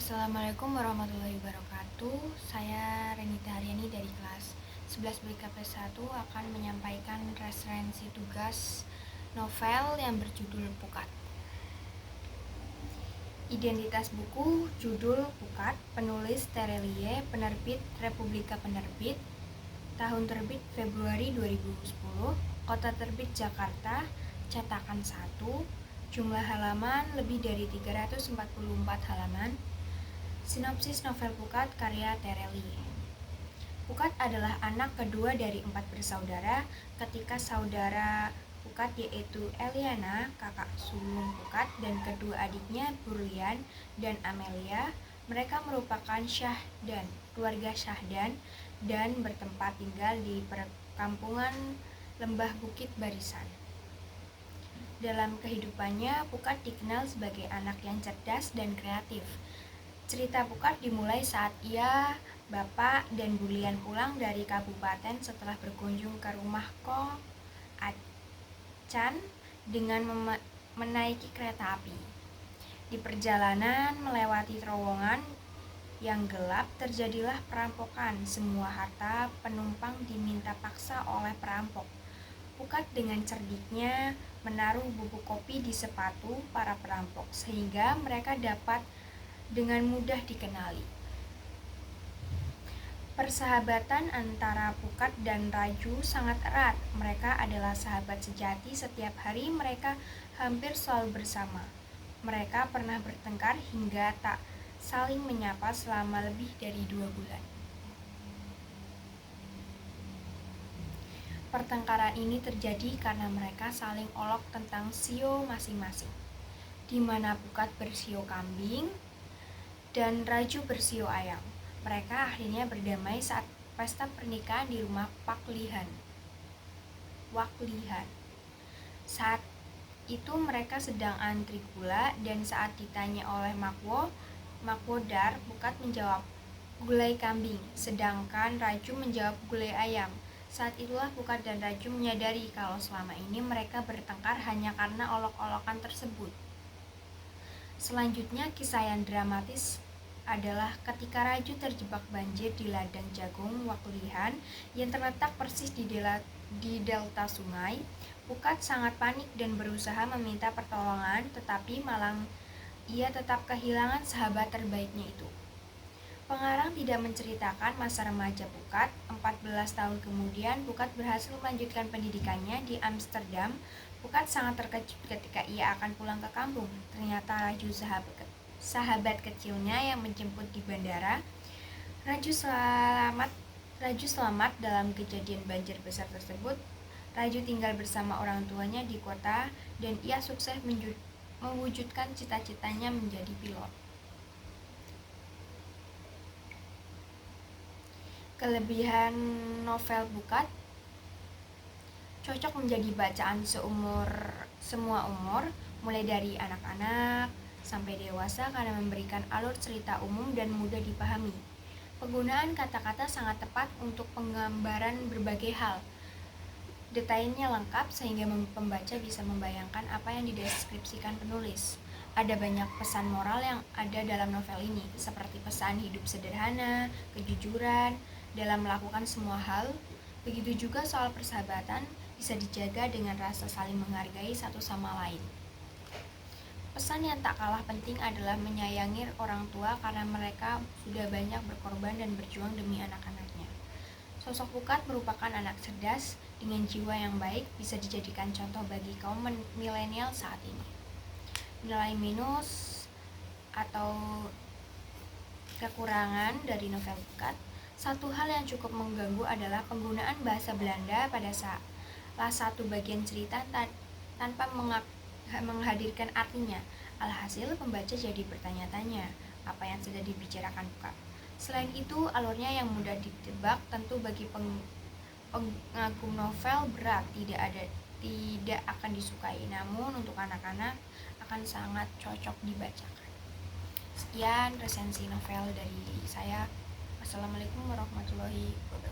Assalamualaikum warahmatullahi wabarakatuh. Saya Renita Haryani dari kelas 11 BKP1 akan menyampaikan referensi tugas novel yang berjudul Pukat. Identitas buku, judul Pukat, penulis Terelie, penerbit Republika Penerbit, tahun terbit Februari 2010, kota terbit Jakarta, cetakan 1, jumlah halaman lebih dari 344 halaman. Sinopsis novel Pukat karya Terelie. Pukat adalah anak kedua dari 4 bersaudara. Ketika saudara Pukat yaitu Eliana, kakak sulung Pukat, dan kedua adiknya Burlian dan Amelia, mereka merupakan Syahdan, keluarga Syahdan, dan bertempat tinggal di perkampungan Lembah Bukit Barisan. Dalam kehidupannya, Pukat dikenal sebagai anak yang cerdas dan kreatif. Cerita Pukat dimulai saat ia, bapak, dan Burlian pulang dari kabupaten setelah berkunjung ke rumah Ko Acan dengan menaiki kereta api. Di perjalanan melewati terowongan yang gelap, terjadilah perampokan. Semua harta penumpang diminta paksa oleh perampok. Pukat dengan cerdiknya menaruh bubuk kopi di sepatu para perampok sehingga mereka dapat dengan mudah dikenali. Persahabatan antara Pukat dan Raju sangat erat. Mereka adalah sahabat sejati. Setiap hari mereka hampir selalu bersama. Mereka pernah bertengkar hingga tak saling menyapa selama lebih dari 2 bulan. Pertengkaran ini terjadi karena mereka saling olok tentang sio masing-masing, di mana Pukat bersio kambing dan Raju bersio ayam. Mereka akhirnya berdamai saat pesta pernikahan di rumah Waklihan. Saat itu mereka sedang antri gula, dan saat ditanya oleh Makwodar, Pukat menjawab gulai kambing, sedangkan Raju menjawab gulai ayam. Saat itulah Pukat dan Raju menyadari kalau selama ini mereka bertengkar hanya karena olok-olokan tersebut. Selanjutnya, kisah yang dramatis adalah ketika Raju terjebak banjir di ladang jagung Waklihan yang terletak persis di delta sungai. Pukat sangat panik dan berusaha meminta pertolongan, tetapi malang ia tetap kehilangan sahabat terbaiknya itu. Pengarang tidak menceritakan masa remaja Pukat. 14 tahun kemudian, Pukat berhasil melanjutkan pendidikannya di Amsterdam. Pukat sangat terkejut ketika ia akan pulang ke kampung. Ternyata Raju sahabat kecilnya yang menjemput di bandara. Raju selamat dalam kejadian banjir besar tersebut. Raju tinggal bersama orang tuanya di kota dan ia sukses mewujudkan cita-citanya menjadi pilot. Kelebihan novel Pukat: cocok menjadi bacaan semua umur, mulai dari anak-anak sampai dewasa karena memberikan alur cerita umum dan mudah dipahami. Penggunaan kata-kata sangat tepat untuk penggambaran berbagai hal. Detailnya lengkap sehingga pembaca bisa membayangkan apa yang dideskripsikan penulis. Ada banyak pesan moral yang ada dalam novel ini, seperti pesan hidup sederhana, kejujuran dalam melakukan semua hal. Begitu juga soal persahabatan bisa dijaga dengan rasa saling menghargai satu sama lain. Pesan yang tak kalah penting adalah menyayangi orang tua karena mereka sudah banyak berkorban dan berjuang demi anak-anaknya. Sosok Pukat merupakan anak cerdas dengan jiwa yang baik, bisa dijadikan contoh bagi kaum milenial saat ini. Nilai minus atau kekurangan dari novel Pukat: satu hal yang cukup mengganggu adalah penggunaan bahasa Belanda pada salah satu bagian cerita tanpa menghadirkan artinya. Alhasil pembaca jadi bertanya-tanya apa yang sudah dibicarakan Pukat. Selain itu, alurnya yang mudah ditebak tentu bagi pengagum novel berat tidak akan disukai. Namun untuk anak-anak akan sangat cocok dibacakan. Sekian resensi novel dari saya. Wassalamualaikum warahmatullahi wabarakatuh.